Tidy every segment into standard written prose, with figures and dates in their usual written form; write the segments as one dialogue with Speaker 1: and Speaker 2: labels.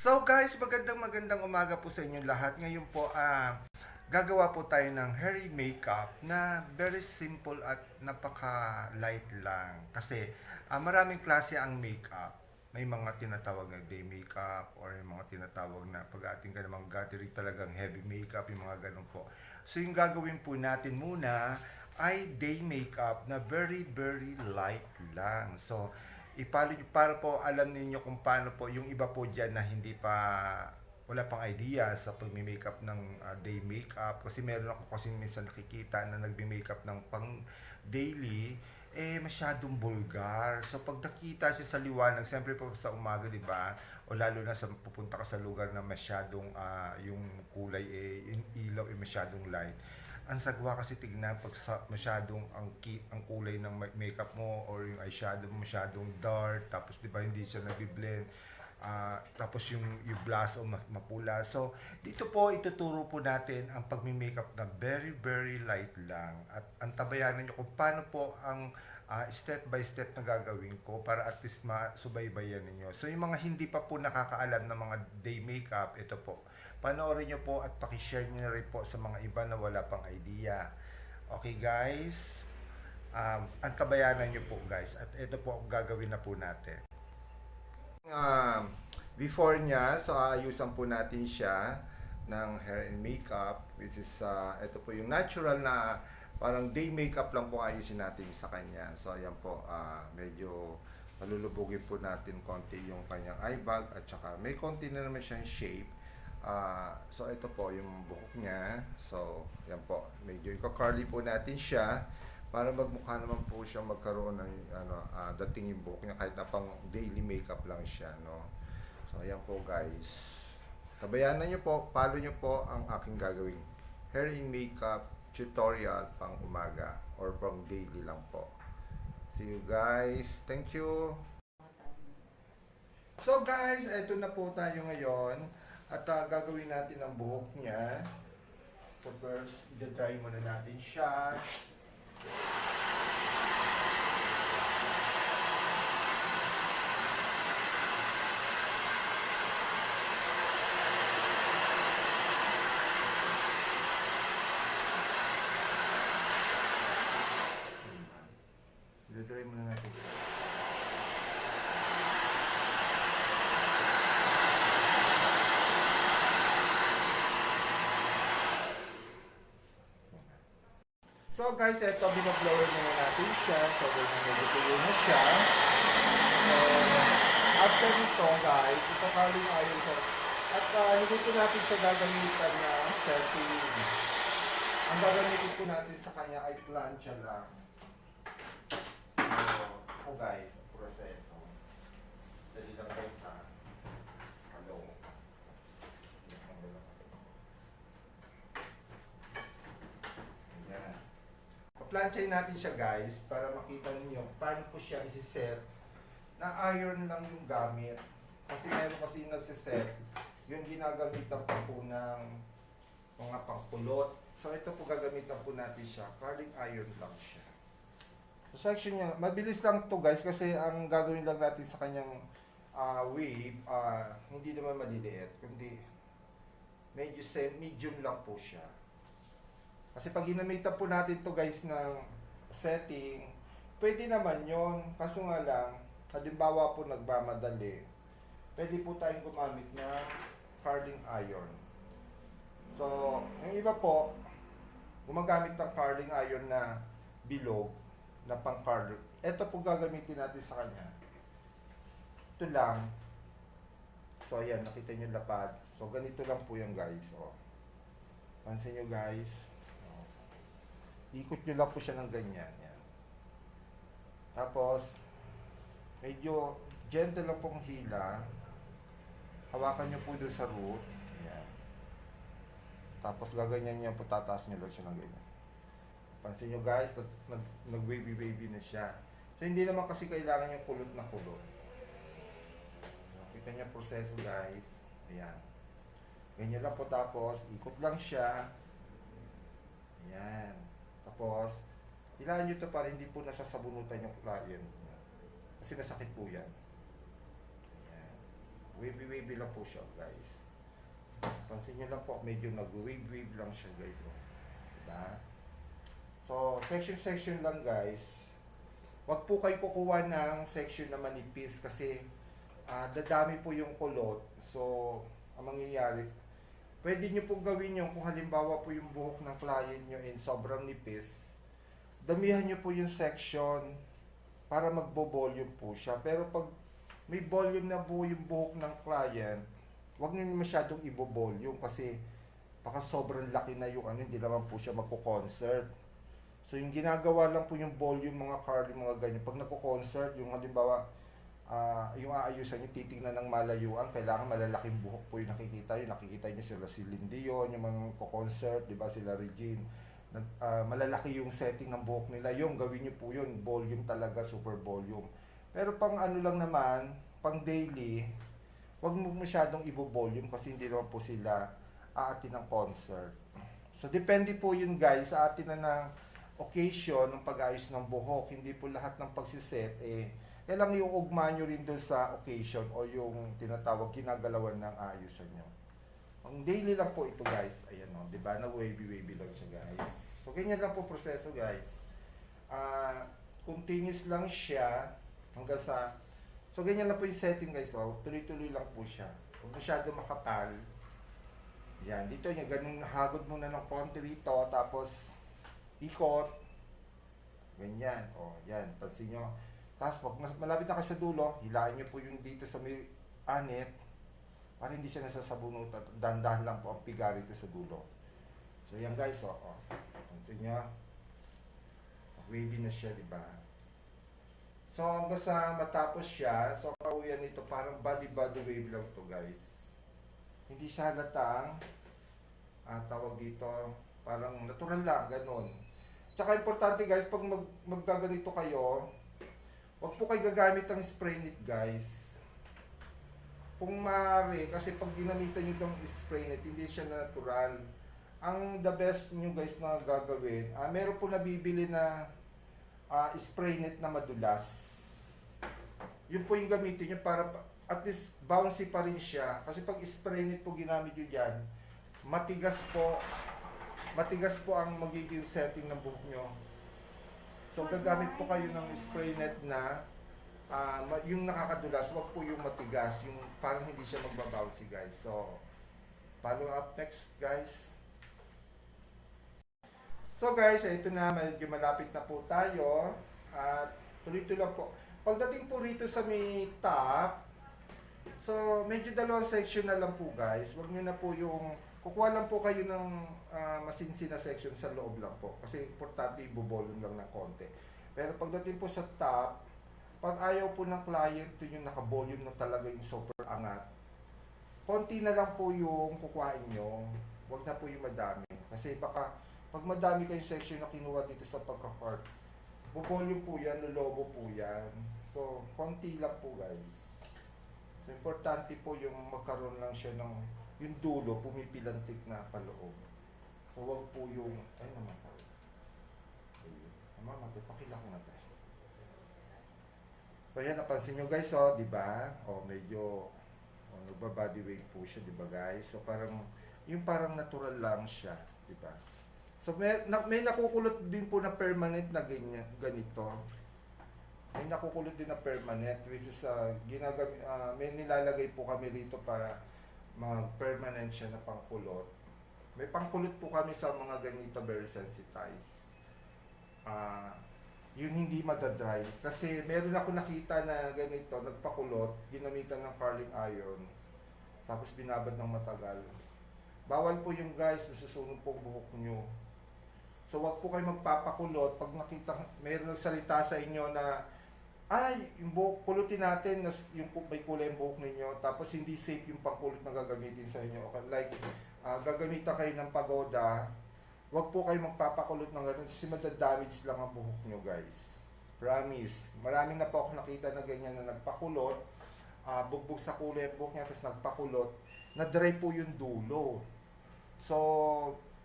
Speaker 1: So guys, magandang umaga po sa inyo lahat. Ngayon po, gagawa po tayo ng hair makeup na very simple at napaka-light lang. Kasi maraming klase ang makeup. May mga tinatawag na day makeup or yung mga tinatawag na pag-ating ka namang gatiri talagang heavy makeup, yung mga ganun po. So yung gagawin po natin muna ay day makeup na very light lang. So ipalo nyo para po alam niyo kung paano po yung iba po dyan na hindi pa wala pang idea sa pagmi-makeup ng day makeup kasi meron ako kasi minsan nakikita na nagbi-makeup ng pang daily masyadong bulgar. So pag nakita siya sa liwanag, siyempre po sa umaga, 'di ba? O lalo na sa pupunta ka sa lugar na masyadong yung kulay yung ilaw masyadong light, ang sagwa kasi tignan pag masyadong ang kulay ng makeup mo or yung eyeshadow mo masyadong dark, tapos 'di ba hindi siya nagbi-blend, tapos yung blush o mapula. So dito po ituturo po natin ang pagmi-makeup na very light lang at antabayanan niyo kung paano po ang step by step na gagawin ko para at least masubaybayan ninyo. So yung mga hindi pa po nakakaalam ng mga day makeup, ito po. Panoorin nyo po at pakishare nyo na rin po sa mga iba na wala pang idea. Okay guys? Antabayanan nyo po guys. At ito po ang gagawin na po natin. Before niya, so aayusan po natin siya ng hair and makeup, which is ito po yung natural na parang day makeup lang po ayusin natin sa kanya. So ayan po, medyo malulubugin po natin konti yung kanyang eye bag at saka may konti na naman siyang shape. So ito po yung buhok niya. So yan po, medyo i-curly po natin siya para magmukha naman po siya magkaroon ng dating yung buhok niya kahit na pang daily makeup lang siya, no. So ayan po guys, tabayanan niyo po, follow niyo po ang aking gagawing hair and makeup tutorial pang umaga or pang daily lang po. See you guys, thank you. So guys, eto na po tayo ngayon at gagawin natin ang buhok niya. So first, i-dry muna natin siya. I-dry muna natin siya. So guys, eto binoblower muna natin siya. So medyo na siya. So after nito guys, ito kaling ayon ko. At hindi po natin sa gagamitan na setting. Ang gagamitin po natin sa kanya ay plancha lang. So guys, proseso. Dali lang guys ha. Hello. Ayan. Planchayin natin siya guys para makita niyo paano po siya isi-set na iron lang yung gamit. Kasi meron kasi nagsiset yung ginagamitan pa po ng mga pangkulot. So ito po gagamitan po natin siya. Curling iron lang siya. So section niya, mabilis lang to guys kasi ang gagawin lang natin sa kanyang wave, hindi naman maliliit, kundi medyo medium lang po siya. Kasi pag ginamitan po natin to guys ng setting, pwede naman yon. Kaso nga lang, halimbawa po nagmamadali, pwede po tayong gumamit ng curling iron. So, yung iba po, gumagamit ng curling iron na bilog, na pang curl. Ito po gagamitin natin sa kanya. Ito lang. So, ayan, nakita nyo lapad. So, ganito lang po yan guys. O. Pansin nyo guys. Ikot nyo lang po siya ng ganyan. Yan. Tapos, medyo gentle lang pong hila. Hawakan nyo po doon sa root. Yan. Tapos, gaganyan nyo po, tataas nyo lang siya ng ganyan. Pansin nyo guys, nag-wavy na siya. So, hindi naman kasi kailangan yung kulot na kulot. Kita nyo proseso guys. Ayan. Ganyan lang po, tapos, ikot lang siya. Ayan. Tapos, ilaan nyo ito para hindi po nasasabunutan yung client. Kasi masakit po yan. Ayan. Wavy-wavy lang po siya, guys. Pansin nyo lang po, medyo nag-wave-wave lang siya, guys. Oh. Diba? So, section-section lang, guys. Wag po kayo kukuha ng section na manipis kasi dadami po yung kulot. So, ang mangyayari, pwede nyo pong gawin yung kung halimbawa po yung buhok ng client nyo in sobrang nipis, damihan nyo po yung section para magbo-volume po siya. Pero pag may volume na po yung buhok ng client, wag nyo masyadong ibo-volume kasi baka sobrang laki na yung hindi naman po siya magko-concert. So yung ginagawa lang po yung volume, mga curly, mga ganyan. Pag nagko-concert, yung halimbawa, yung aayusan nyo, titingnan ng malayuan, kailangan malalaking buhok po yung nakikita nyo. Nakikita nyo sila si Lindion, yung mga ko-concert, di ba, sila Regine. Malalaki yung setting ng buhok nila. Yung gawin nyo po yun, volume talaga, super volume. Pero pang ano lang naman, pang daily, wag mo masyadong ibo-volume kasi hindi naman po sila aatin ng concert. So depende po yun, guys, sa atin na ng occasion ng pag-ayos ng buhok. Hindi po lahat ng pagsiset kailangan iugma nyo rin doon sa occasion o yung tinatawag ginagalawan ng ayusan nyo. Ang daily lang po ito, guys. Ayan o, di ba? Nag-wavy-wavy lang siya, guys. So ganyan lang po proseso, guys. Continuous lang siya hanggang sa... So ganyan lang po yung setting, guys. O, tuloy-tuloy lang po siya. Huwag masyado makapal. Yan, dito niya, ganun, hagod muna ng konti rito, tapos ikot. Ganyan. O, yan. Pansin nyo. Tapos, pag malapit na kayo sa dulo, hilain nyo po yung dito sa may anit para hindi siya nasasabunutan. Dandahan lang po ang piga rito sa dulo. So, yan, guys. O. Pansin nyo. Wavy na siya, di ba? So, hanggang sa matapos siya, so, kauwian nito, parang body-body wave lang to, guys. Hindi siya halatang, tawag dito, parang natural lang, ganun. Tsaka importante, guys, pag maggaganito kayo, wag po kayo gagamit ng spray net, guys. Kung maaari, kasi pag ginamitan nyo itong spray net, hindi siya natural. Ang the best nyo, guys, na gagawin, meron po nabibili na spray net na madulas. Yun po yung gamitin nyo para at least bouncy pa rin siya. Kasi pag spray net po ginamit nyo dyan, matigas po ang magiging setting ng buhok nyo. So gagamit po kayo ng spray net na yung nakakadulas, wag po yung matigas, yung parang hindi siya magbabouncy, guys. So follow up next, guys. So guys, ito na, medyo malapit na po tayo at tuloy-tuloy lang po. Pagdating po rito sa may top, so medyo dalawang section na lang po, guys. Wag nyo na po yung kukuha lang po kayo ng masinsin na section sa loob lang po. Kasi importante ibobolon lang ng konti. Pero pagdating po sa top, pag ayaw po ng client yung naka-volume na talaga yung super angat, konti na lang po yung kukuhain nyo. Huwag na po yung madami. Kasi baka pag madami kayong section na kinuha dito sa pagka-cart, volume po yan, lolobo po yan. So, konti lang po, guys. So, importante po yung magkaroon lang siya ng yung dulo, pumipilantik na paloob. So, wag po yung, ay naman tayo. Mama, pakilako na tayo. So, yan, napansin nyo, guys, oh, di ba? Oh, medyo, nagbabody weight po siya, di ba, guys? So, parang, yung parang natural lang siya, di ba? So, may nakukulot din po na permanent na ganyan, ganito. May nakukulot din na permanent, which is, may nilalagay po kami rito para mag-permanent siya na pangkulot. May pangkulot po kami sa mga ganito, very sensitized. Yung hindi madadry. Kasi meron ako nakita na ganito, nagpakulot, ginamitan ng curling iron, tapos binabad ng matagal. Bawal po yung, guys, nasusunog po buhok nyo. So, wag po kayo magpapakulot pag nakita, meron nagsalita sa inyo na ay, yung buhok, kulutin natin, yung may kulay yung buhok ninyo, tapos hindi safe yung pangkulot na gagamitin sa inyo. Okay, like, gagamitan kayo ng pagoda, wag po kayo magpapakulot ng gano'n kasi madadamage lang ang buhok nyo, guys. Promise. Maraming na po ako nakita na ganyan na nagpakulot, bugbog sa kulay yung buhok niya, tapos nagpakulot, na-dry po yung dulo. So,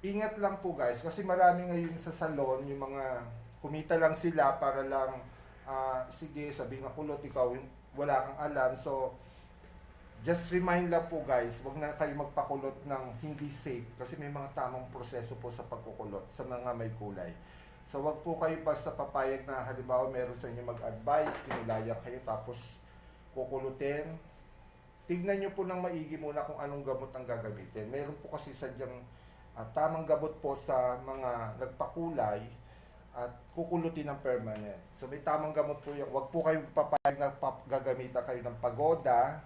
Speaker 1: ingat lang po, guys, kasi marami ngayon sa salon, yung mga kumita lang sila para lang sige, sabi nga kulot, ikaw wala kang alam. So, just remind lang po guys, wag na kayo magpakulot ng hindi safe kasi may mga tamang proseso po sa pagkukulot sa mga may kulay. So wag po kayo basta papayag na halimbawa meron sa inyo mag-advise, kinulaya kayo tapos kukulutin. Tignan nyo po ng maigi muna kung anong gamot ang gagamitin. Meron po kasi sadyang tamang gamot po sa mga nagpakulay at kukulutin ng permanent. So may tamang gamot po yun. Huwag po kayong papayag na gagamitan kayo ng pagoda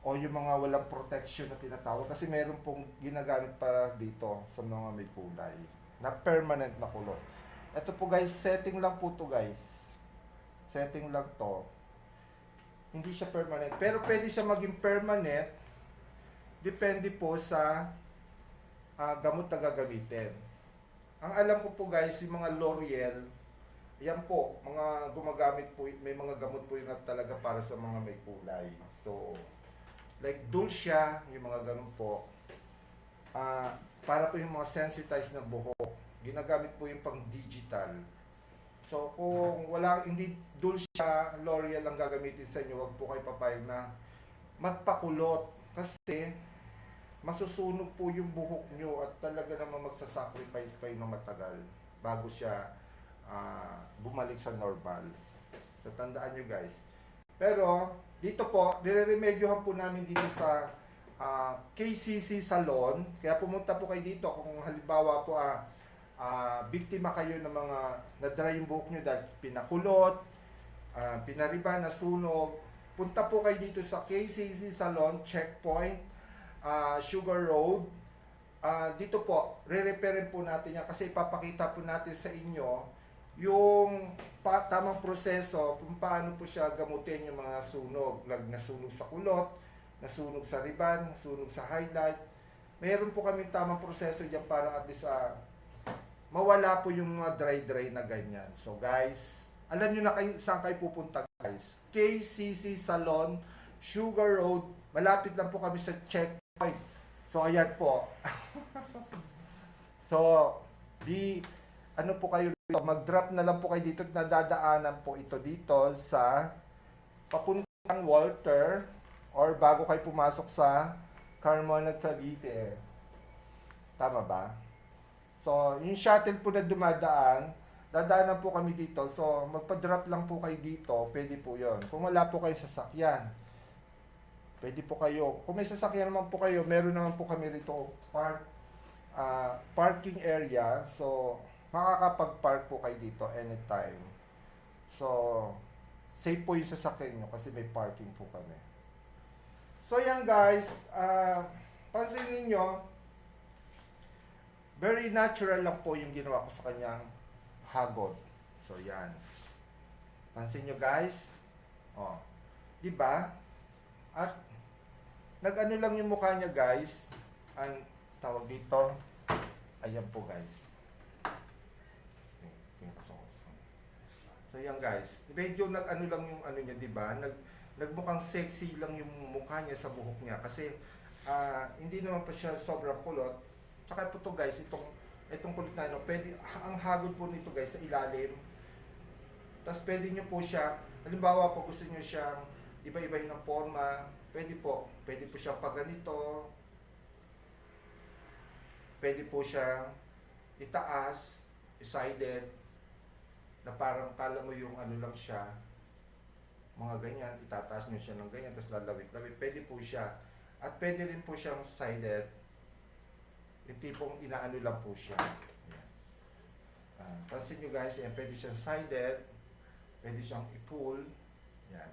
Speaker 1: o yung mga walang protection na tinatawag kasi meron pong ginagamit para dito sa mga may kulay na permanent na kulot. Ito po guys, setting lang po to guys. Setting lang to. Hindi siya permanent. Pero pwede siya maging permanent. Depende po sa gamot na gagamitin. Ang alam ko po guys, yung mga L'Oreal, yan po, mga gumagamit po, may mga gamot po yun na talaga para sa mga may kulay. So, like Dulcia, yung mga ganun po, para po yung mga sensitized na buhok. Ginagamit po yung pang digital. So, kung wala, hindi Dulcia, L'Oreal ang gagamitin sa inyo, wag po kayo papayag na magpakulot. Kasi, masusunog po yung buhok nyo at talaga naman magsasacrifice kayo ng matagal bago siya bumalik sa normal. So, tandaan nyo guys. Pero, dito po, nire-remedyohan po namin dito sa KCC Salon. Kaya pumunta po kayo dito kung halimbawa po biktima kayo ng mga na-dry yung buhok nyo dahil pinakulot, pinariba, nasunog. Punta po kayo dito sa KCC Salon, Checkpoint, Sugar Road. Dito po, re-repairin po natin yan kasi ipapakita po natin sa inyo yung tamang proseso kung paano po siya gamutin yung mga nasunog. Nasunog sa kulot, nasunog sa ribbon, nasunog sa highlight. Mayroon po kami tamang proseso dyan para at least mawala po yung mga dry na ganyan. So guys, alam nyo na kayo, saan kayo pupunta guys. KCC Salon, Sugar Road, malapit lang po kami sa Checkpoint. So ayan po. So, ano po kayo dito, mag-drop na lang po kayo dito, nadadaanan po ito dito sa papuntang Walter or bago kayo pumasok sa Carmona, Cavite. Tama ba? So, yung shuttle po na dumadaan, dadaanan po kami dito. So, magpa-drop lang po kayo dito, pwede po yon. Kung wala po kayo sasakyan, pwede po kayo. Kung may sasakyan naman po kayo, meron naman po kami rito parking area. So, makakapag-park po kayo dito anytime. So, safe po yung sasakyan nyo kasi may parking po kami. So, yan guys. Pansinin nyo, very natural lang po yung ginawa ko sa kanyang hagod. So, yan. Pansin nyo guys. O, diba? At, nag-ano lang yung mukha niya guys. Ang tawag dito. Ayan po guys. So, yan guys. Medyo nag-ano lang yung ano niya, diba? Nagmukhang sexy lang yung mukha niya sa buhok niya. Kasi, hindi naman pa siya sobrang kulot. Tsaka po to guys, itong kulot na pwede, ang hagod po nito guys sa ilalim. Tapos pwede nyo po siya, halimbawa po gusto nyo siyang iba-ibahin ng forma, pwede po siyang pag ganito, pwede po siyang itaas, sided, na parang kala mo yung ano lang siya, mga ganyan, itataas nyo siya ng ganyan, tapos lalawit-lawit, pwede po siya. At pwede rin po siyang sided, yung tipong inaano lang po siya. Pansin nyo guys, yan, pwede siyang sided, pwede siyang i-pull. Yan.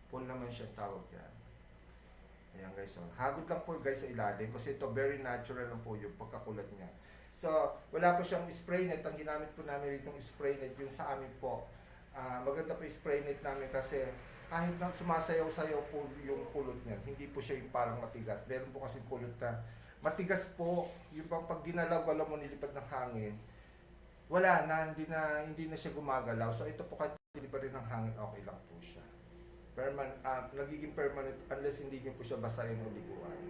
Speaker 1: Pull naman siya tawag yan. Ayan guys, so, hagod lang po guys sa ilalim kasi ito very natural lang po yung pagkakulat niya. So, wala po siyang spray net. Ang ginamit po namin itong spray net, yung sa amin po. Maganda po yung spray net namin kasi kahit nang sumasayaw-sayaw po yung kulot niya, hindi po siya yung parang matigas. Meron po kasi kulot na matigas po, yung pag ginalaw-galaw mo nilipad ng hangin, wala na, hindi na siya gumagalaw. So ito po kahit nilipad rin ng hangin, okay lang po siya. Nagiging permanent unless hindi nyo po siya basahin o liguan.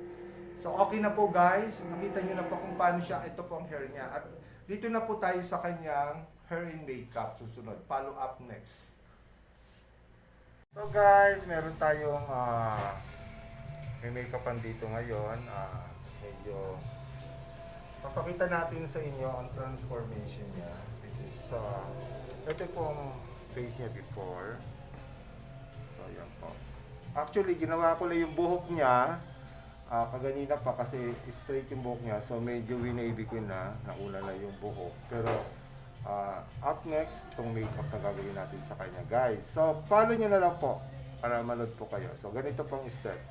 Speaker 1: So okay na po guys, nakita nyo na po kung paano siya, ito po ang hair niya. At dito na po tayo sa kanyang hair and makeup susunod. Follow up next. So guys, meron tayong may makeupan dito ngayon. Medyo papakita natin sa inyo ang transformation niya. This is ito pong face niya before. So yan po. Actually ginawa ko lang yung buhok niya kaganina pa kasi straight yung buhok niya. So medyo winavy ko na, nauna na yung buhok. Pero up next, itong makeup na gagawin natin sa kanya, guys. So follow nyo na lang po para manood po kayo. So ganito pong step.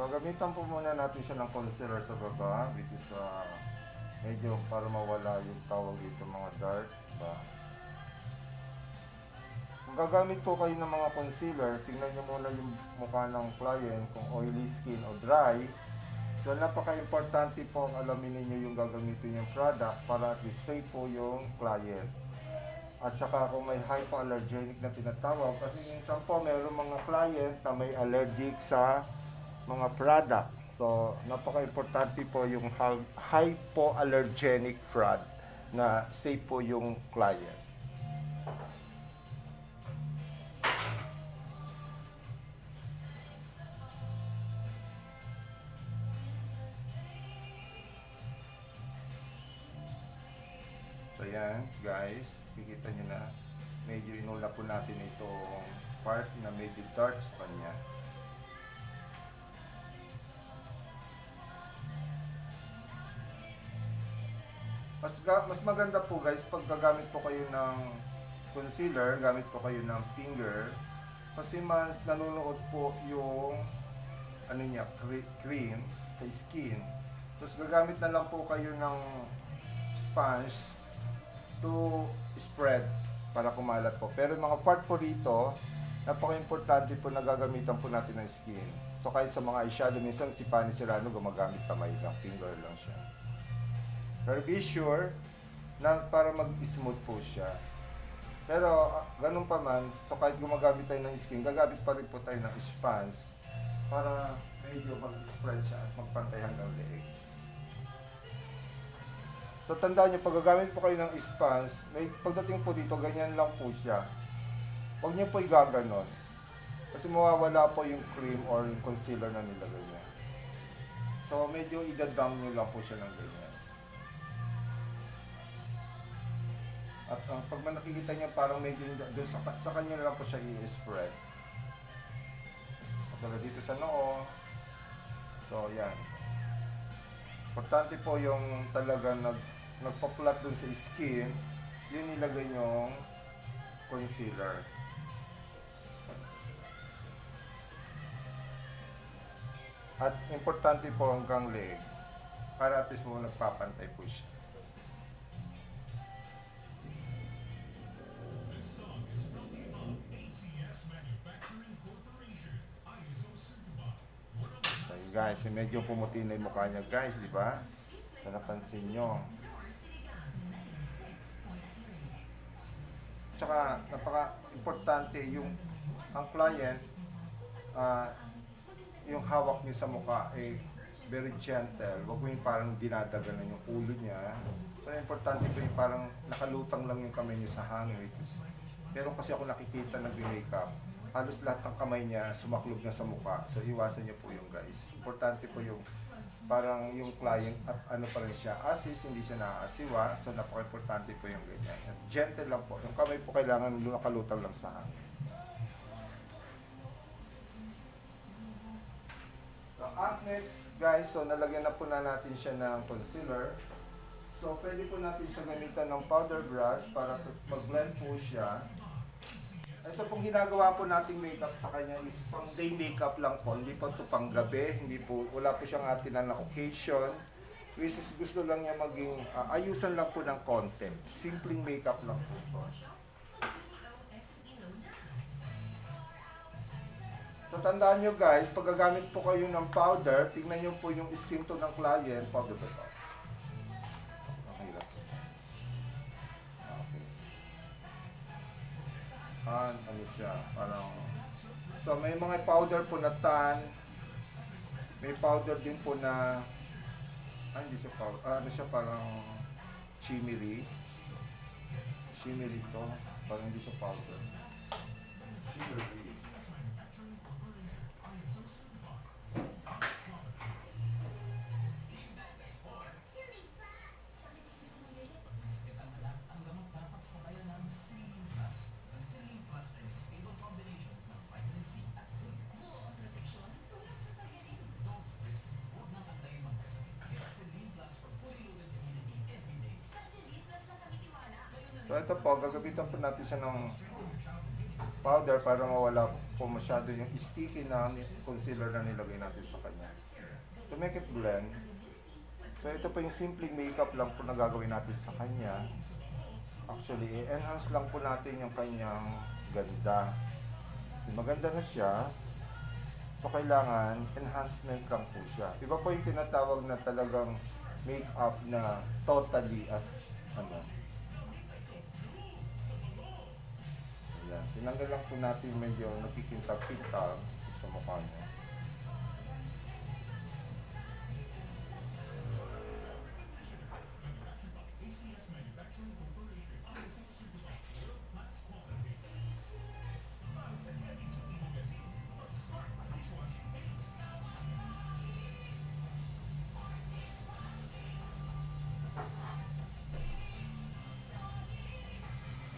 Speaker 1: So, gamitan po muna natin siya ng concealer sa baba, which is medyo para mawala yung tawag dito, mga dark, diba? Kung gagamit po kayo ng mga concealer, tingnan nyo muna yung mukha ng client, kung oily skin o dry. So, napaka-importante po ang alamin ninyo yung gagamitin yung product para at least safe po yung client. At saka kung may hypoallergenic na tinatawag, kasi minsan po mayroong mga client na may allergic sa mga product. So, napaka-importante po yung hypoallergenic product na safe po yung client. So, yan guys, kikita nyo na medyo inula po natin itong part na medyo dark pa niya. Mas maganda po guys pag gagamit po kayo ng concealer, gamit po kayo ng finger, kasi mas nanonood po yung ano niya, cream sa skin. Tapos gagamit na lang po kayo ng sponge to spread para kumalat po. Pero mga part po rito, napaka-importante po na gagamitan po natin ng skin. So kahit sa mga eyeshadow, minsan si Pani Serrano gumagamit kamay lang, finger lang siya. Pero be sure na para mag-smooth po siya. Pero ganun pa man, so kahit gumagamit tayo ng skin, gagamit pa rin po tayo ng sponge para medyo mag-spread siya at magpantay hanggang leeg. So tandaan nyo, pag gagamit po kayo ng sponge, may pagdating po dito, ganyan lang po siya. Huwag nyo po igaganon. Kasi mawawala po yung cream or yung concealer na nilagay niya. So medyo idadam nyo lang po siya ng ganyan. At pag nakikita niya parang medyo doon sa kanya lang po siya i-spread. At dito sa noo. So yan. Importante po yung talaga nagpa-flat doon sa skin, yun nilagay nyong concealer. At importante po hanggang leg para at least mo nagpapantay po siya. Guys, medyo pumuti na yung mukha niya guys, di ba? So, napansin nyo. Tsaka, napaka-importante yung ang client, yung hawak niya sa mukha ay very gentle. Huwag mo yung parang dinadaganan yung ulo niya. So, importante po yung parang nakalutang lang yung kamay niya sa hangin. Pero kasi ako nakikita nag-makeup, halos lahat ng kamay niya sumaklog na sa mukha. So, iwasan niyo po yung guys. Importante po yung parang yung client at ano pa rin siya. Assist, hindi siya naaasiwa. So, napaka-importante po yung ganyan. At gentle lang po. Yung kamay po kailangan nakalutang lang sa hangin. So, up next guys, so nalagyan na po na natin siya ng concealer. So, pwede po natin siya gamitan ng powder brush para mag-blend po siya. Ito pong ginagawa po nating makeup sa kanya is pang day makeup lang po, hindi po ito pang gabi, hindi po, wala po siyang atin na occasion. Which is gusto lang niya maging, ayusan lang po ng konti. Simpleng makeup lang po ito. So tandaan nyo guys, pag gagamit po kayo ng powder, tingnan nyo po yung skin tone ng client, powder ba ito? Ano siya, parang, so may mga powder po na tan, may powder din po na, hindi siya powder, ano siya, parang shimmery, to, parang hindi siya powder, shimmery. So ito po, gagamitan po natin siya ng powder para mawala po masyado yung sticky na concealer na nilagay natin sa kanya. To make it blend, so ito po yung simple makeup lang po na gagawin natin sa kanya. Actually, i-enhance lang po natin yung kanyang ganda. Maganda na siya, so kailangan enhancement lang po siya. Iba po yung tinatawag na talagang makeup na totally as ano. Ayan. Tinanggal lang po natin medyo nakikintab-kintab sa mukha niya.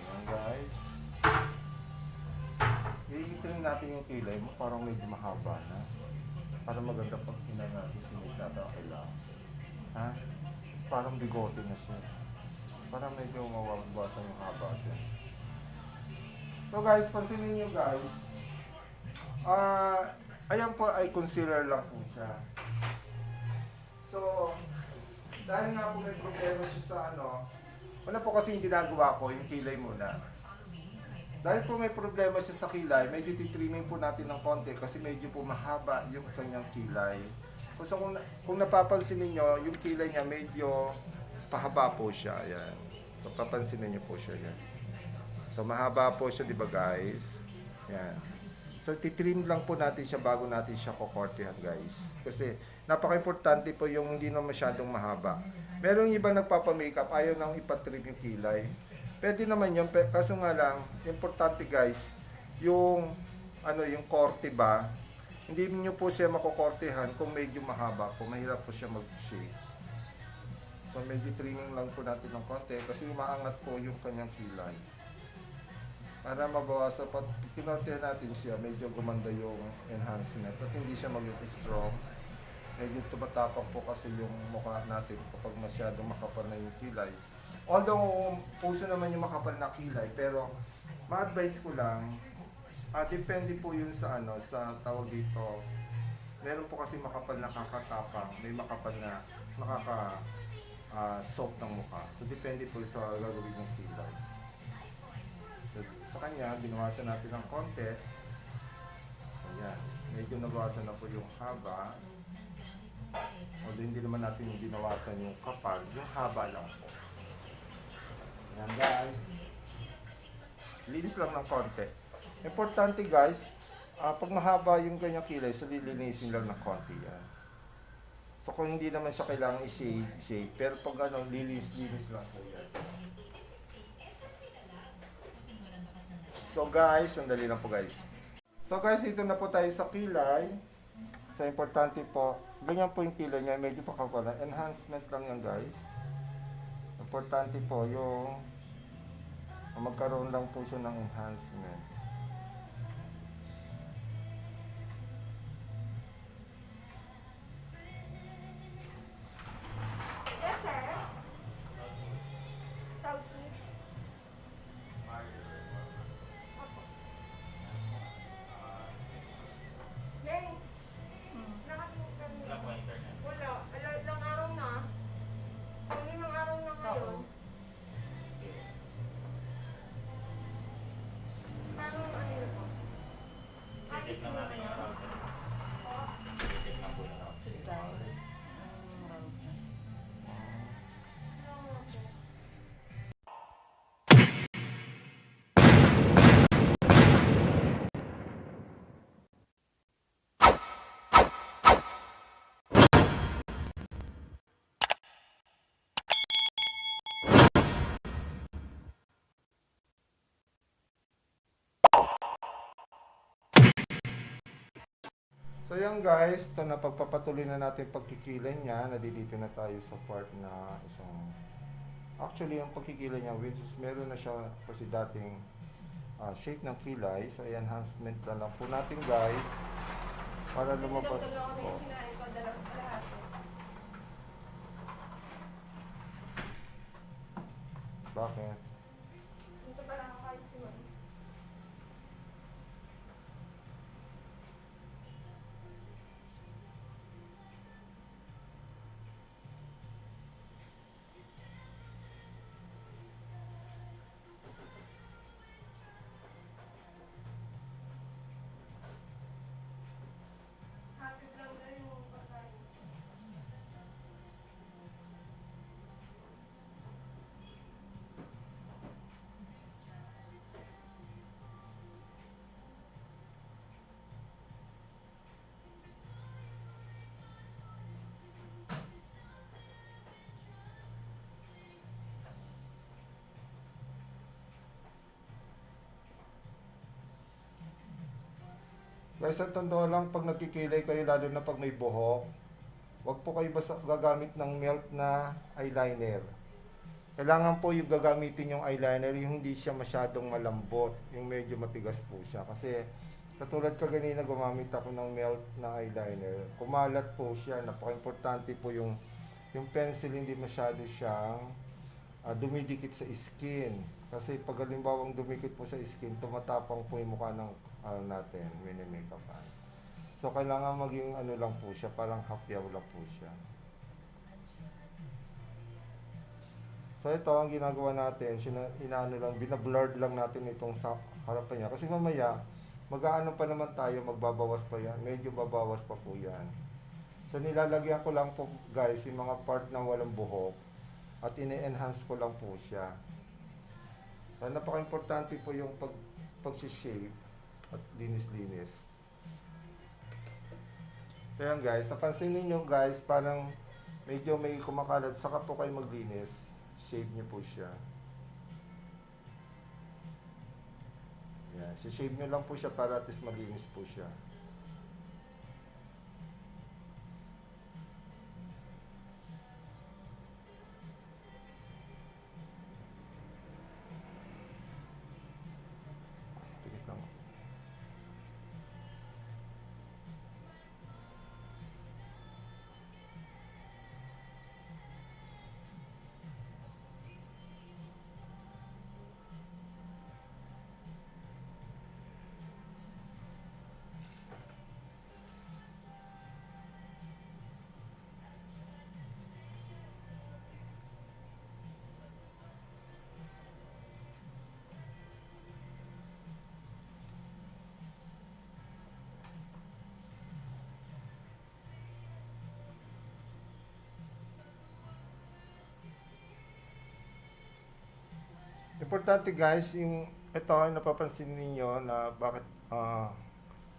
Speaker 1: Ayan guys. I-trim natin yung kilay mo, parang medyo mahaba na. Para maganda pag ina natin sinigtata kailangan. Ha? Parang bigote na siya. Parang medyo mawabasan yung haba siya. So guys, pansinin nyo guys. Ayan po ay concealer lang po siya. So, dahil nga po may problema siya sa ano, una po kasi yung ginagawa ko, yung kilay muna. Dahil po may problema siya sa kilay, medyo titrimming po natin ng konti kasi medyo po mahaba yung kanyang kilay. So kung napapansin niyo yung kilay niya medyo pahaba po siya. Ayan. So papansinin niyo po siya yan. So mahaba po siya, di ba guys? Yan. So titrim lang po natin siya bago natin siya kukortehan guys. Kasi napaka-importante po yung hindi na masyadong mahaba. Merong iba nagpapa-makeup, ayaw nang ipatrim yung kilay. Pwede naman yun, kaso nga lang, importante guys, yung yung korte ba, hindi niyo po siya makukortehan kung medyo mahaba po, mahirap po siya mag-shave. So medyo trimming lang po natin ng konti kasi umaangat po yung kanyang kilay. Para mabawasan, pag kinortehan natin siya, medyo gumanda yung enhancement at hindi siya maging strong. Medyo tumatapang po kasi yung mukha natin kapag masyadong makapal na yung kilay. Although puso naman yung makapal na kilay, pero ma-advise ko lang, depende po yun sa sa tawag dito. Meron po kasi makapal na kakatapang, may makapal na soft ng mukha. So depende po sa gagawin ng kilay. So, sa kanya, binawasan natin ng konti. Ayan, medyo nabawasan na po yung haba. Although hindi naman natin binawasan yung kapal, yung haba lang po. Ayan guys, linis lang ng konti. Importante guys, pag mahaba yung ganyang kilay, so lilinisin lang ng konti yan. So kung hindi naman siya kailangan i-shave, pero pag linis lang po yan. So guys, sandali lang po guys. So guys, ito na po tayo sa kilay. So importante po, ganyan po yung kilay niya, medyo pakapala. Enhancement lang yan guys. Importante po yung magkaroon lang po siya ng enhancement.
Speaker 2: Yes, sir. Southeast. Opo. Neng, nakatingin kami. Wala. Ilang araw na. Ilang araw na ngayon.
Speaker 1: So yan guys, ito na pagpapatuloy na natin pagkikilay niya. Nadidito na tayo sa part na isang... Actually, yung pagkikilay niya, which is meron na siya kasi dating shape ng kilay. So enhancement na lang po natin guys. Para lumabas. Oh. Bakit?
Speaker 2: Dito pa lang ako kayo si Ma'am. Hatid lang daw yung pagkain.
Speaker 1: Guys, ang totoo lang, pag nagkikilay kayo, lalo na pag may buhok, wag po kayo basta gagamit ng melt na eyeliner. Kailangan po yung gagamitin yung eyeliner, yung hindi siya masyadong malambot, yung medyo matigas po siya. Kasi katulad kaganina gumamit ako ng melt na eyeliner, kumalat po siya. Napaka-importante po yung pencil hindi masyado siyang dumidikit sa skin. Kasi pag halimbawang dumikit po sa skin, tumatapang po yung mukha ng natin, mini-makeup. So kailangan maging ano lang po siya, parang hapyaw lang po siya. So ito ang ginagawa natin, inaano lang, binablurred lang natin itong sa harapan niya. Kasi mamaya, mag-aano pa naman tayo, magbabawas pa yan. Medyo babawas pa po yan. So nilalagyan ko lang po guys, yung mga part na walang buhok. At ini-enhance ko lang po siya. So napaka-importante po yung pag-shave at linis-linis. Kaya guys, napansin niyo guys, parang medyo may kumakalat, saka po kayo maglinis. Shave niyo po siya. Yan, shave niyo lang po siya para at least malinis po siya. Tigit lang. Importante guys, yung ito, napapansin niyo na bakit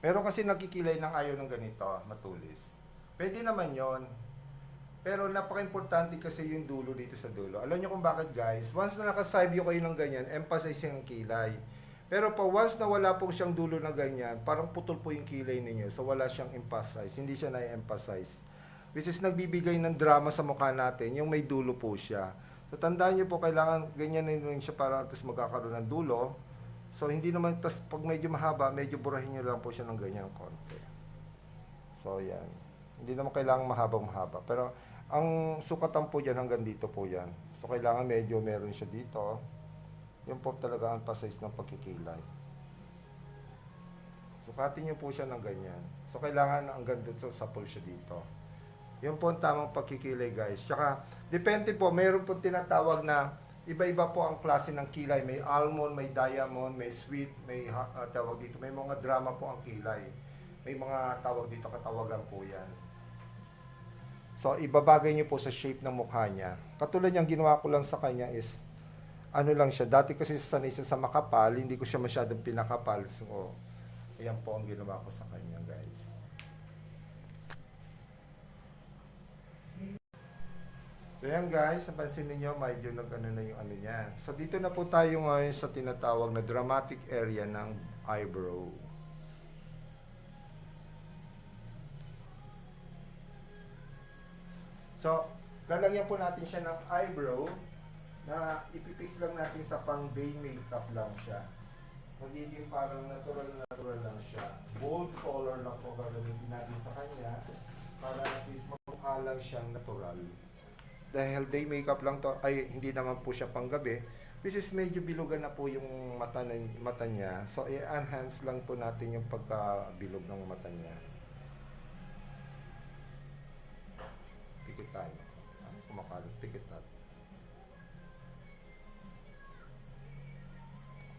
Speaker 1: meron kasi nagkikilay ng ayaw ng ganito, matulis. Pwede naman yon. Pero napaka-importante kasi yung dulo dito sa dulo. Alam niyo kung bakit guys? Once na naka-side view kayo ng ganyan, emphasize yung kilay. Pero pa once na wala po siyang dulo na ganyan, parang putol po yung kilay ninyo. So wala siyang emphasize, hindi siya na-emphasize. Which is nagbibigay ng drama sa mukha natin, yung may dulo po siya. So tandaan niyo po, kailangan ganyan na rin siya para tapos magkakaroon ng dulo. So hindi naman, tas pag medyo mahaba, medyo burahin niyo lang po siya ng ganyan konti. So yan. Hindi naman kailangan mahaba. Pero ang sukatan po dyan hanggang dito po yan. So kailangan medyo meron siya dito. Yun po talaga ang emphasize ng pagkikilay. Sukatin niyo po siya ng ganyan. So kailangan hanggang dito sapol siya dito. Yun po ang tamang pagkikilay guys. Tsaka depende po, mayroon po tinatawag na iba-iba po ang klase ng kilay. May almond, may diamond, may sweet, may tawag dito. May mga drama po ang kilay. May mga tawag dito, katawagan po yan. So ibabagay niyo po sa shape ng mukha niya. Katulad niyang ginawa ko lang sa kanya is ano lang siya. Dati kasi sanay siya sa makapal, hindi ko siya masyadong pinakapal. So ayan po ang ginawa ko sa kanya guys. So yan guys, napansin niyo medyo nag-ano na yung ano niya. So dito na po tayo ngayon sa tinatawag na dramatic area ng eyebrow. So, lalagyan po natin siya ng eyebrow na ipipix lang natin sa pang day makeup lang siya. Magiging parang natural lang siya. Bold color lang po gagamitin natin sa kanya para at least magmukha lang siyang natural. Dahil day makeup lang to, ay hindi naman po siya panggabi, which is medyo bilugan na po yung mata niya. So, i-enhance lang po natin yung pagkabilog ng mata niya. Pikit tayo. Kumakalat, pikit tayo.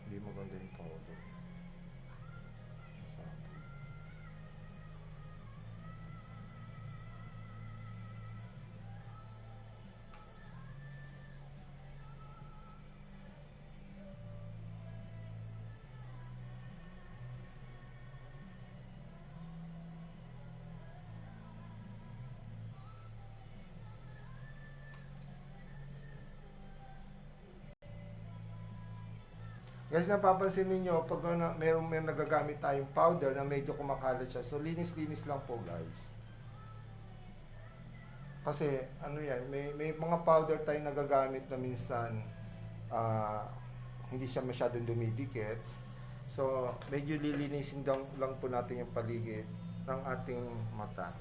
Speaker 1: Hindi maganda yung powder. Masabi. Guys, napapansin ninyo, pag meron nagagamit tayong powder na medyo kumakalat siya. So, linis-linis lang po, guys. Kasi, ano yan, may mga powder tayong nagagamit na minsan hindi siya masyadong dumidikit. So, medyo lilinisin lang po natin yung paligid ng ating mata.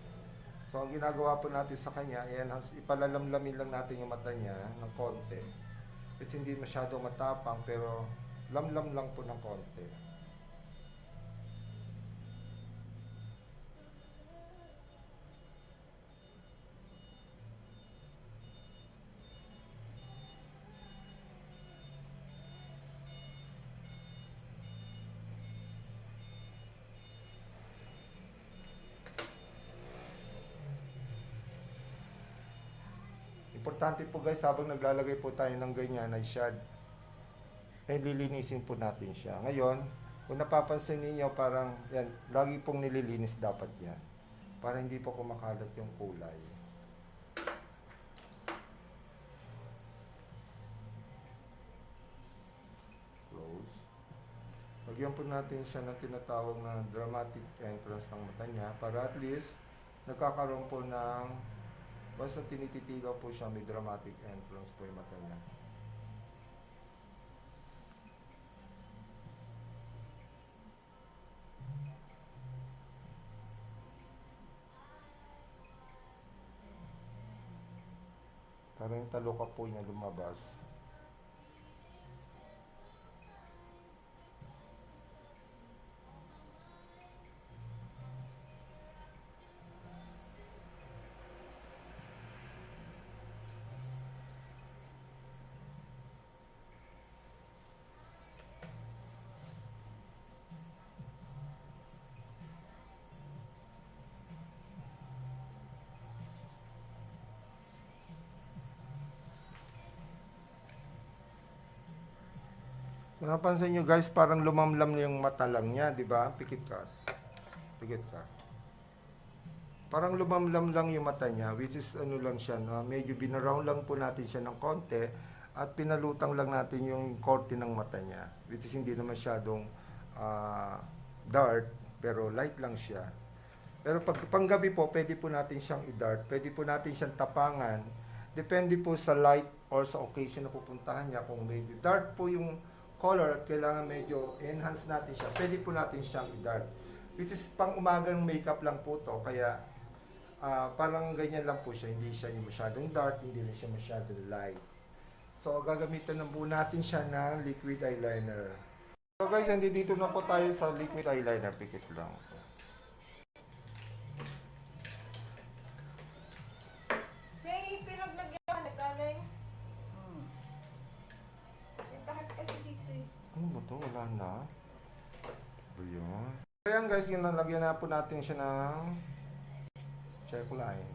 Speaker 1: So, ang ginagawa po natin sa kanya, ipalalamlamin lang natin yung mata niya ng konti. It's hindi masyadong matapang, pero lamlam lang po ng konti. Importante po guys, habang naglalagay po tayo ng ganyan ay shade, lilinisin po natin siya. Ngayon, kung napapansin niyo parang yan, lagi pong nililinis dapat yan. Para hindi po kumakalat yung kulay. Close. Lagyan po natin siya ng tinatawag na dramatic entrance ng mata niya para at least nagkakaroon po ng basta tinititigaw po siya, may dramatic entrance po yung mata niya. Parang yung taluka po niya lumabas. Kung napansin nyo guys, parang lumamlam yung mata lang niya, di ba? Pikit ka. Pikit ka. Parang lumamlam lang yung mata niya, which is ano lang siya, no? Medyo binaround lang po natin siya ng konti at pinalutang lang natin yung korte ng mata niya, which is hindi na masyadong dark, pero light lang siya. Pero pag panggabi po, pwede po natin siyang i-dart, pwede po natin siyang tapangan, depende po sa light or sa occasion na pupuntahan niya. Kung medyo dark po yung color at kailangan medyo enhance natin siya, pwede po natin siyang i-dart. Which is pang umagang makeup lang po to, kaya parang ganyan lang po siya, hindi siya masyadong dark, hindi rin siya masyadong light. So gagamitan na po natin siya ng liquid eyeliner. So guys, dito na po tayo sa liquid eyeliner, pikit lang.
Speaker 2: May pinaglagyan ka na galing. May takip kasi dito eh.
Speaker 1: Ano ba to? Wala na. Ayan. Ayan guys, ginalagyan na po natin siya ng check line.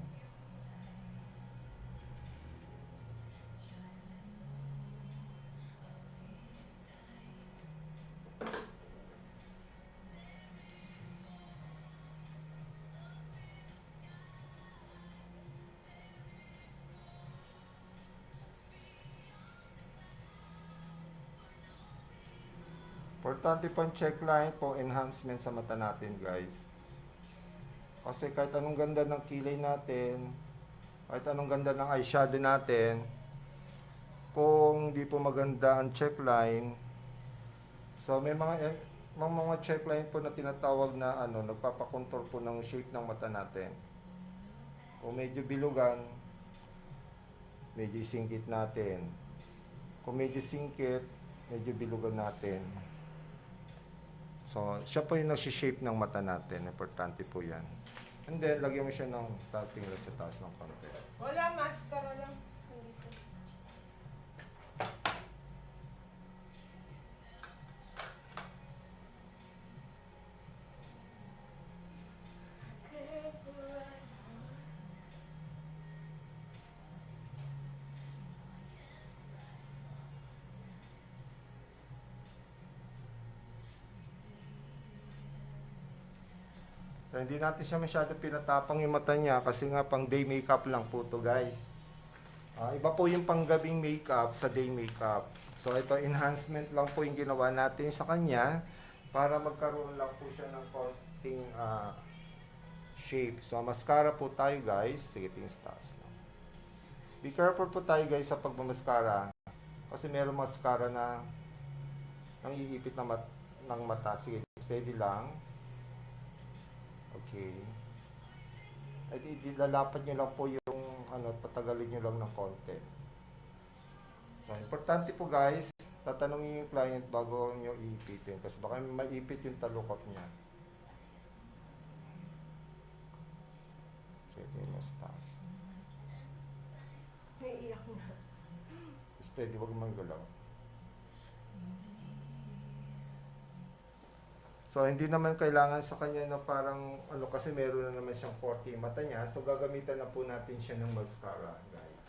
Speaker 1: Importante pang check line po, enhancement sa mata natin guys. Kasi kahit anong ganda ng kilay natin, Kahit anong ganda ng eyeshadow natin, kung hindi po maganda ang checkline, so may mga checkline po na tinatawag na nagpapakontour po ng shape ng mata natin. Kung medyo bilugan, medyo isingkit natin. Kung medyo singkit, medyo bilugan natin. So, siya po yung nag-shape ng mata natin. Importante po yan. And then, lagyan mo siya ng tapping lang sa taas ng konti.
Speaker 2: Wala, mascara lang. Hindi ko.
Speaker 1: So, hindi natin siya masyado pinatapang yung mata niya kasi nga pang day makeup lang po to guys. Iba po yung panggabing makeup sa day makeup. So ito enhancement lang po yung ginawa natin sa kanya para magkaroon lang po siya ng konting shape. So mascara po tayo guys. Sige, tingin sa taas lang. Be careful po tayo guys sa pagmamaskara kasi meron mascara na nangiipit ng mata. Sige, steady lang. Okay. Ay, ilalapad nyo lang po yung patagalin nyo lang ng konti. So, importante po guys, tatanungin yung client bago nyo iipitin kasi baka maipit yung talukot niya. So, ito yung mas taas.
Speaker 2: Naiiyak na.
Speaker 1: Steady, wag manggalaw. So, hindi naman kailangan sa kanya na parang, kasi meron na naman siyang 40 mata niya. So, gagamitan na po natin siya ng mascara, guys.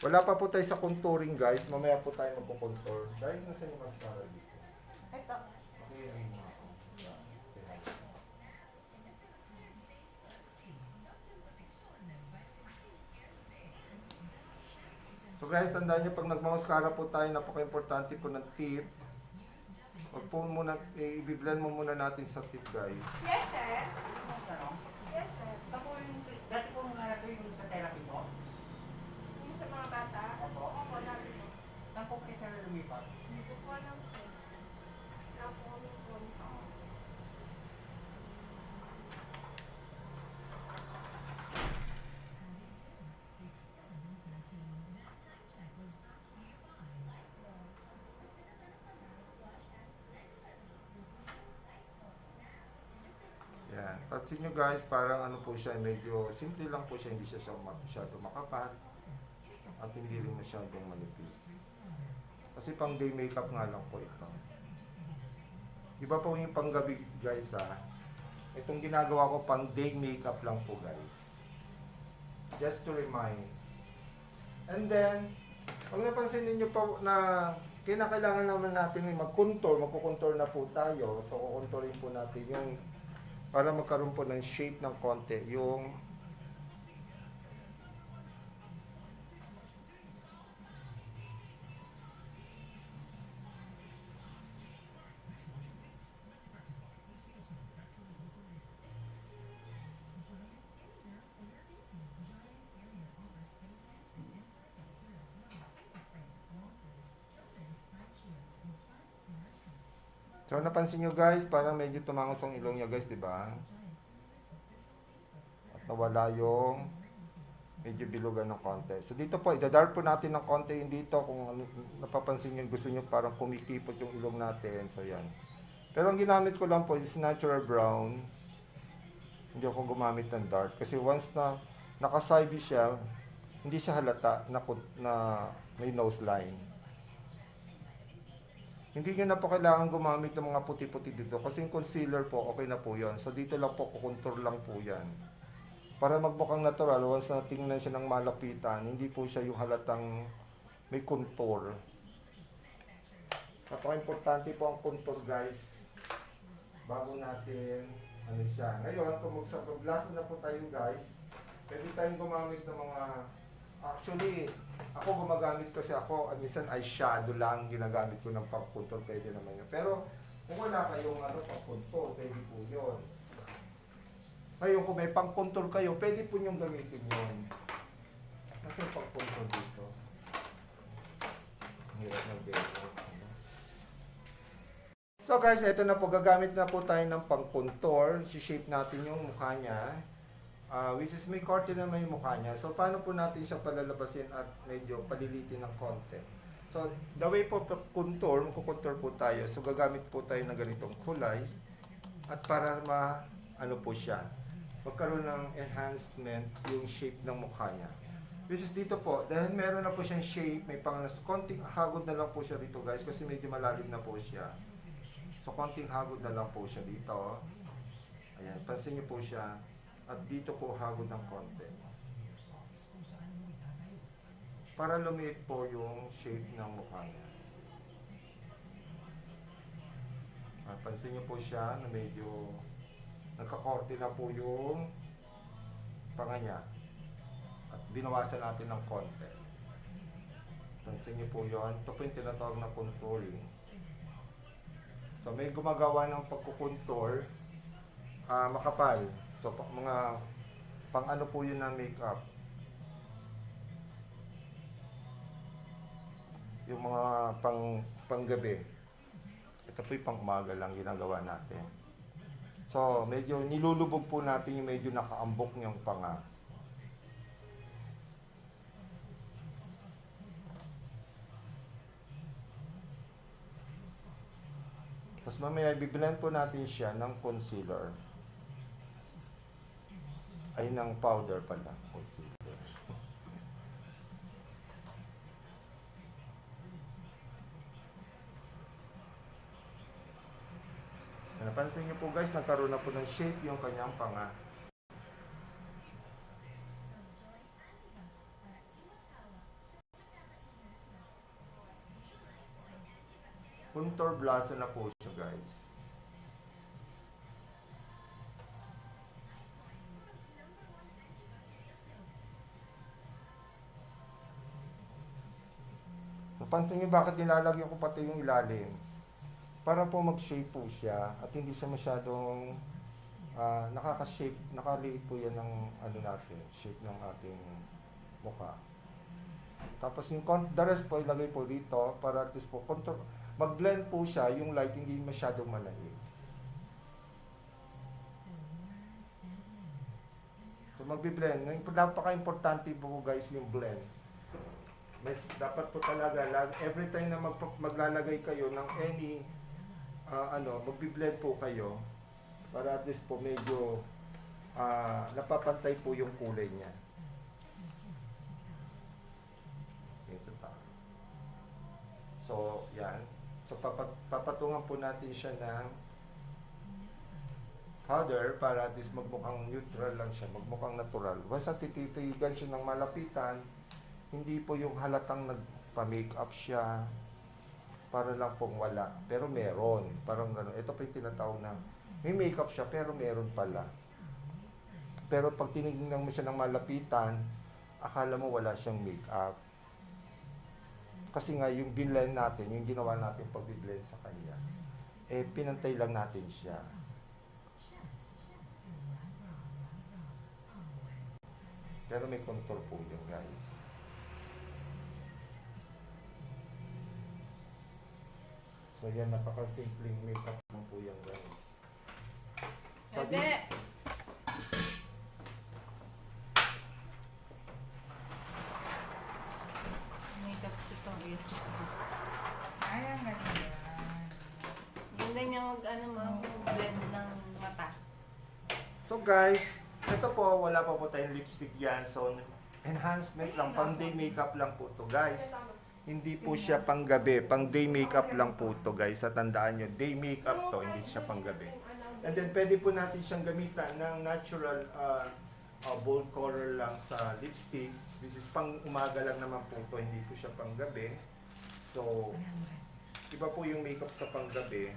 Speaker 1: Wala pa po tayo sa contouring, guys. Mamaya po tayo magpo-contour. Dahil nasa yung mascara dito.
Speaker 2: Ito.
Speaker 1: Okay, ayun nga ako. So guys, tandaan nyo, pag nagmamaskara po tayo, napaka-importante po ng tip. Wag po muna, i-blend mo muna natin sa tip, guys.
Speaker 2: Yes, sir. Yes, sir.
Speaker 3: Dati po mga nato yung sa therapy po.
Speaker 2: Yung sa mga bata.
Speaker 3: Opo.
Speaker 2: Opo, natin po.
Speaker 3: Saan po kayo sa lumipat?
Speaker 2: Hindi ko po alam, sir. Wala po kami konta.
Speaker 1: Yan. Pansin nyo guys, parang po siya, medyo simple lang po siya, hindi siya masyado makapal. At hindi rin masyadong manipis. Kasi pang day makeup nga lang po ito. Iba po yung panggabi guys ha. Itong ginagawa ko pang day makeup lang po guys. Just to remind. And then, pag napansin niyo po na kinakailangan naman natin mag-contour, magpo-contour na po tayo. So, kukonturin po natin yung para magkaroon po ng shape ng konti. Yung So, napansin nyo guys, parang medyo tumangos ang ilong niya guys, di ba? At nawala yung medyo bilugan ng konti. So, dito po, idadark po natin ng konti yung dito. Kung napapansin nyo, gusto nyo parang kumikipot yung ilong natin. So, yan. Pero ang ginamit ko lang po is natural brown. Hindi ako gumamit ng dark. Kasi once na nakasabi siya, hindi siya halata na may nose line. Hindi nyo na po kailangan gumamit ng mga puti-puti dito kasi yung concealer po, okay na po yun. So dito lang po, kukontour lang po yan. Para magmukhang natural, once na tingnan siya ng malapitan, hindi po siya yung halatang may contour. Napaka-importante po ang contour guys. Bago natin, siya. Ngayon, kung maglasa na po tayo guys, pwede tayong gumamit ng mga, actually, ako gumagamit kasi ako, minsan eyeshadow lang ginagamit ko ng pag-contour, pwede naman yun. Pero kung wala kayong pag-contour, pwede po yun. Ngayon, kung may pang-contour kayo, pwede po niyong gamitin yun. Kasi pang-contour dito. Ang hirap ng video. So guys, ito na po. Gagamit na po tayo ng pang-contour. Si-shape natin yung mukha niya. Which is may korte na may mukha niya. So, paano po natin siya palalabasin at medyo palilitin ng konti? So, the way po contour, magkukontour po tayo. So, gagamit po tayo ng ganitong kulay. At para ano po siya, magkaroon ng enhancement yung shape ng mukha niya. Which is dito po, dahil meron na po siyang shape, may konting hagod na lang po siya dito guys, kasi medyo malalim na po siya. So, konting hagod na lang po siya dito. Ayan, pansin niyo po siya. At dito po hagod ng konti. Para lumiit po yung shape ng mukha niya. Pansin niyo po siya na medyo nagkakorte na po yung panga niya. At binawasan natin ng konti. Pansin niyo po yun. Ito po yung tinatawag na contouring. So may gumagawa ng pagkukontour makapal. So, mga pang ano po yun na makeup. Yung mga panggabi. Ito po yung pang umaga lang ginagawa natin. So, medyo nilulubog po natin yung medyo nakaambok niyang panga. Tapos mamaya, biblend po natin siya ng concealer. Ay, ng powder pala. Concealer. Napansin niyo po guys, nagkaroon na po ng shape yung kanyang panga. Contour blush na po siya guys. Napansin niyo bakit nilalagyan ko pati yung ilalim? Para po mag-shape po siya at hindi siya masyadong nakaka-shape, nakaliit po yan ng ano natin, shape ng ating mukha. Tapos yung the rest po ilagay po dito para at least po contour, mag-blend po siya yung light hindi masyadong malait. So magbi-blend. Napaka-importante po guys yung blend. Dapat po talaga every time na maglalagay kayo ng any magbi-blend po kayo para at least po medyo napapantay po yung kulay niya. So, yan. So, papatungan po natin siya ng powder para at least magmukhang neutral lang siya, magmukhang natural. Basta tititigan siya ng malapitan, hindi po yung halatang nagpa-makeup siya para lang pong wala. Pero meron. Parang gano'n. Ito po yung tinatawag na may makeup siya pero meron pala. Pero pag tinignan mo siya ng malapitan, akala mo wala siyang makeup. Kasi nga yung binlend natin, yung ginawa natin pag-blend sa kanya, pinantay lang natin siya. Pero may contour po yun guys. So yan, napaka-simpleng makeup lang po yan guys. So,
Speaker 2: Makeup itong ears.
Speaker 4: Ayan na yan.
Speaker 2: Ganda niya mag-blend ng mata.
Speaker 1: So guys, ito po, wala pa po tayong lipstick yan. So, enhancement lang, pang day makeup lang po to guys. Hindi po siya pang gabi, pang day makeup lang po to guys. Sa tandaan nyo, day makeup to, hindi siya pang gabi. And then, pwede po natin siyang gamitan ng natural bold color lang sa lipstick. This is pang umaga lang naman po to, hindi po siya pang gabi. So, iba po yung makeup sa pang gabi,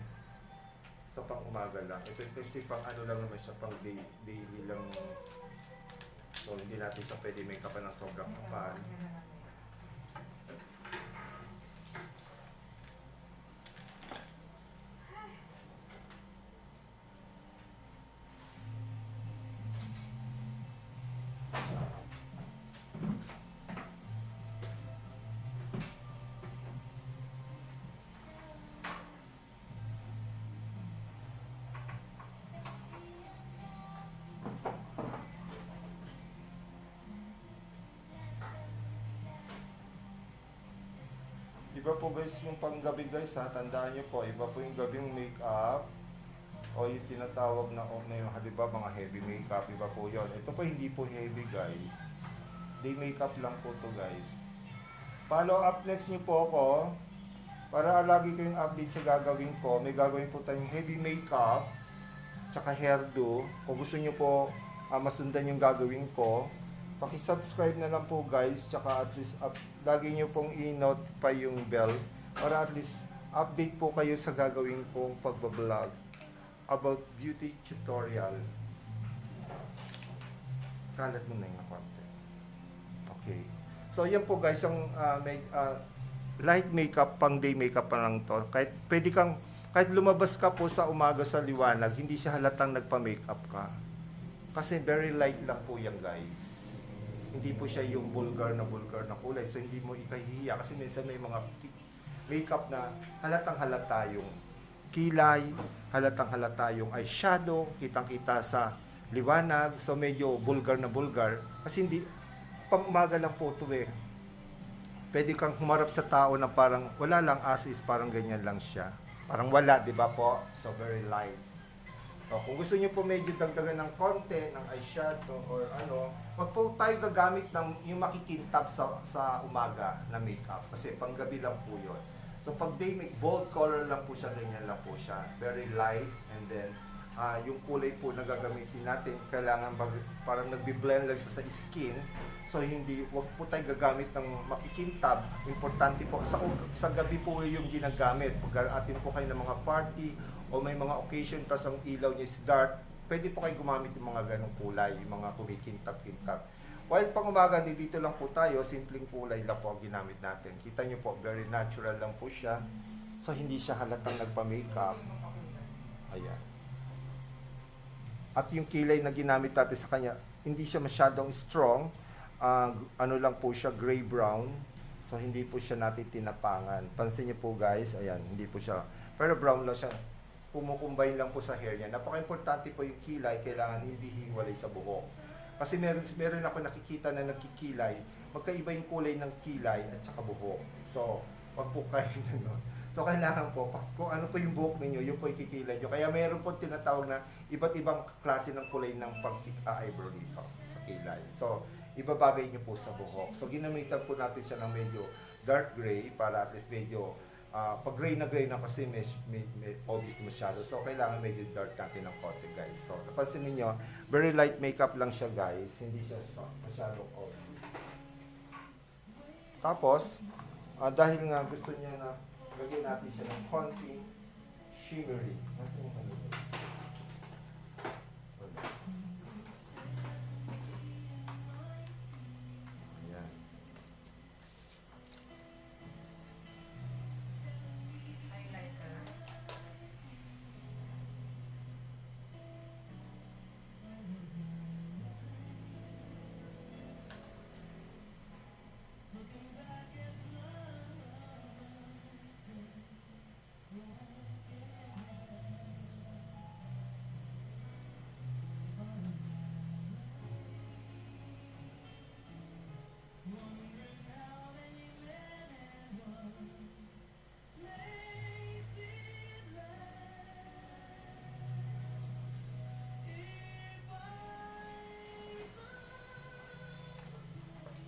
Speaker 1: sa pang umaga lang. Ito kasi pang ano lang naman siya, pang daily lang. So, hindi natin siya pwede make-upan ng sobrang kapal. Iba po guys yung panggabi guys ha, tandaan nyo po, iba po yung gabing makeup o yung tinatawag na halimbawa mga heavy makeup, iba po yon. Ito po hindi po heavy guys, day makeup lang po to guys. Follow up next nyo po ako para lagi kayong update sa gagawin ko. May gagawin po tayong heavy makeup tsaka hairdo. Kung gusto nyo po masundan yung gagawin ko, paki-subscribe na lang po guys, tsaka at least lagi nyo pong i-notify yung bell para at least update po kayo sa gagawin kong pagbablog about beauty tutorial. Kalat mo na yung konti. Okay. So yan po guys, ang light makeup, pang day makeup pa lang to. Kahit lumabas ka po sa umaga sa liwanag, hindi siya halatang nagpa-makeup ka. Kasi very light lang po yan guys. Hindi po siya yung vulgar na kulay. So hindi mo ikahihiya kasi minsan may mga makeup na halatang halata yung kilay, halatang halata yung eyeshadow, kitang-kita sa liwanag. So medyo vulgar na vulgar kasi hindi pang umaga lang po ito eh. Pwede kang humarap sa tao na parang wala lang, as is, parang ganyan lang siya. Parang wala, di ba po? So very light. So, kung gusto niyo po medyo dagdagan ng konti ng eyeshadow or ano, wag po tayo gagamit ng yung makikintab sa umaga na makeup kasi panggabi lang po yun. So pag day make bold color lang po siya, ganyan lang po siya. Very light, and then yung kulay po na gagamitin natin, kailangan parang nagbi-blend lang sa skin. So wag po tayo gagamit ng makikintab. Importante po sa gabi po yung ginagamit. Pag atin po kayo ng mga party o may mga occasion tas ang ilaw niya is dark, pwede po kayo gumamit ng mga ganong kulay, yung mga kumikintab-kintab. While pang umaga, dito lang po tayo, simpleng kulay lang po ang ginamit natin. Kita nyo po, very natural lang po siya. So hindi siya halatang nagpa-makeup. Ayan. At yung kilay na ginamit natin sa kanya, hindi siya masyadong strong. Ano lang po siya, gray-brown. So hindi po siya natin tinapangan. Pansin niyo po guys, ayan, hindi po siya. Pero brown lang siya. Kumukumbine lang po sa hair niya. Napaka-importante po yung kilay, kailangan hindi hiwalay sa buhok. Kasi meron ako nakikita na nagkikilay, magkaiba yung kulay ng kilay at saka buhok. So, wag po kayo gano'n. So, kailangan po, kung ano po yung buhok ninyo, yun po yung kikilay nyo. Kaya meron po tinatawag na iba't ibang klase ng kulay ng pag-eyebrow dito sa kilay. So, ibabagay nyo po sa buhok. So, ginamitan po natin siya ng medyo dark gray para at least medyo pag gray na kasi may obvious masyado. So, kailangan medyo dark natin ng konti guys. So, napansin niyo very light makeup lang siya guys. Hindi siya masyadong obvious. Tapos, dahil nga gusto niya na lagyan natin siya ng konti shimmery. Nasaan yung ano? Ayan.
Speaker 4: Highlighter.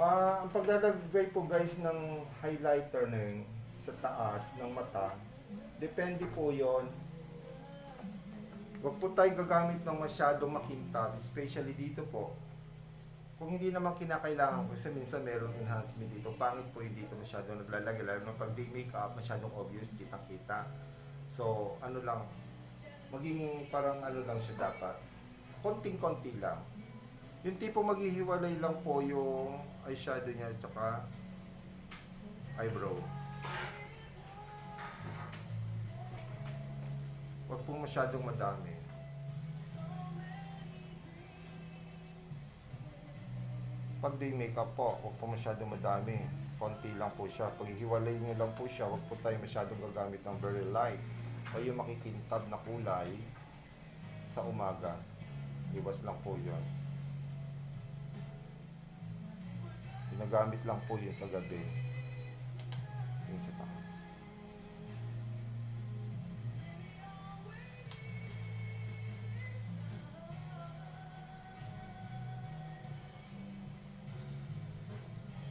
Speaker 1: Ang paglalagay po guys ng highlighter na yun sa taas ng mata, depende po yon. Huwag po tayong gagamit ng masyadong makintab, especially dito po. Kung hindi naman kinakailangan, kasi minsan merong enhancement dito, pangit po yung dito masyadong naglalagay, lalo na pag day makeup, masyadong obvious, kitang-kita. So, ano lang, maging parang ano lang siya dapat, konting-konti lang. Yung tipo maghihiwalay lang po yung eyeshadow niya at saka eyebrow. Huwag po masyadong madami. Pag day makeup po, huwag po masyadong madami. Konti lang po siya. Pag hiwalay niyo lang po siya, huwag po tayo masyadong gagamit ng very light o yung makikintab na kulay sa umaga. Iwas lang po yun. Ginagamit lang po yun sa gabi. Yung sa taas.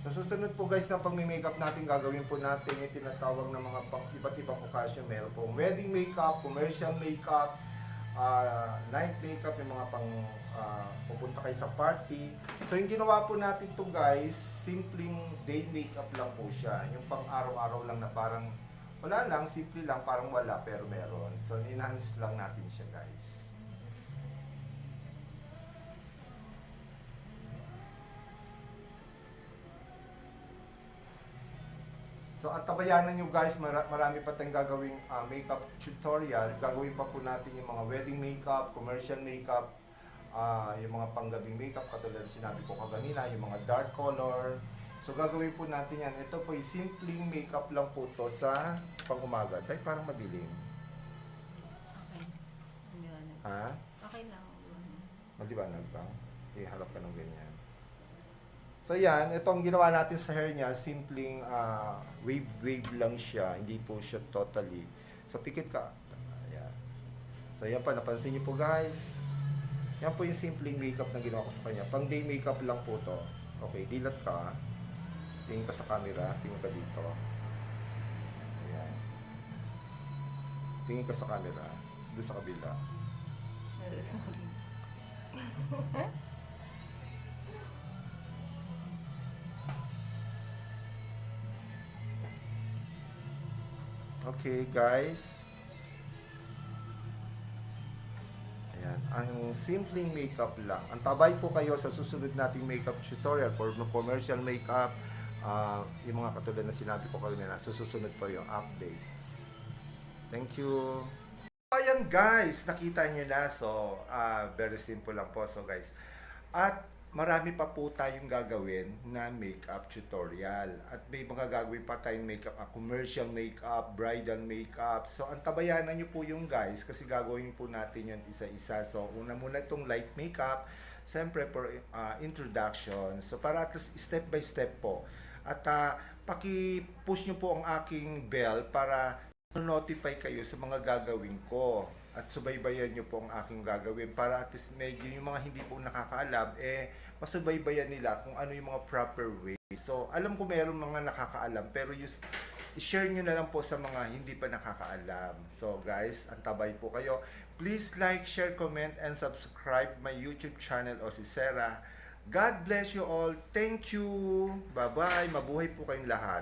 Speaker 1: Sa susunod po guys ng pagmi-makeup natin, gagawin po natin yung tinatawag na mga iba't ibang occasion. Meron po wedding makeup, commercial makeup, night makeup, yung mga pang pupunta kayo sa party. So yung ginawa po natin to guys, simpleng day makeup lang po siya. Yung pang araw-araw lang na parang wala lang, simple lang, parang wala pero meron. So enhance lang natin siya guys. So at tabayanan nyo guys, marami pa tayong gagawing makeup tutorial. Gagawin pa po natin yung mga wedding makeup, commercial makeup, yung mga panggabing makeup katulad sinabi ko kaganina, yung mga dark color. So gagawin po natin yan. Ito po yung simpleng makeup lang po to sa pang-umaga. Dahil parang madilim.
Speaker 2: Okay. Maliwanag.
Speaker 1: Ha?
Speaker 2: Okay lang.
Speaker 1: Maliwanag ba? Harap ka ng ganyan. So yan, itong ginawa natin sa hair niya, simpleng wave lang siya, hindi po siya totally. So pikit ka. Ayan. So yan pa, napansin niyo po guys. Yan po yung simpleng makeup na ginawa ko sa kanya. Pang day makeup lang po to. Okay, dilat ka. Tingin ka sa camera, tingin ka dito. Ayan. Tingin ka sa camera, doon sa kabila. Okay guys. Ayan, ang simpleng makeup lang. Antabay po kayo sa susunod nating makeup tutorial for commercial makeup. Yung mga katulad na sinabi ko kanina, susunod po yung updates. Thank you. Ayan guys, nakita nyo na. So, very simple lang po. So guys, at marami pa po tayong gagawin na makeup tutorial. At may mga gagawin pa tayong makeup, commercial makeup, bridal makeup. So, antabayanan nyo po yung guys kasi gagawin po natin yun isa-isa. So, una muna itong light makeup. Siyempre, for introduction. So, para at least step by step po. At paki-push nyo po ang aking bell para notify kayo sa mga gagawin ko. At subaybayan nyo po ang aking gagawin para at least medyo yung mga hindi po nakakaalam, masubaybayan nila kung ano yung mga proper way. So, alam ko meron mga nakakaalam, pero i-share nyo na lang po sa mga hindi pa nakakaalam. So, guys, antabay po kayo. Please like, share, comment, and subscribe my YouTube channel o si Sarah. God bless you all. Thank you. Bye-bye. Mabuhay po kayong lahat.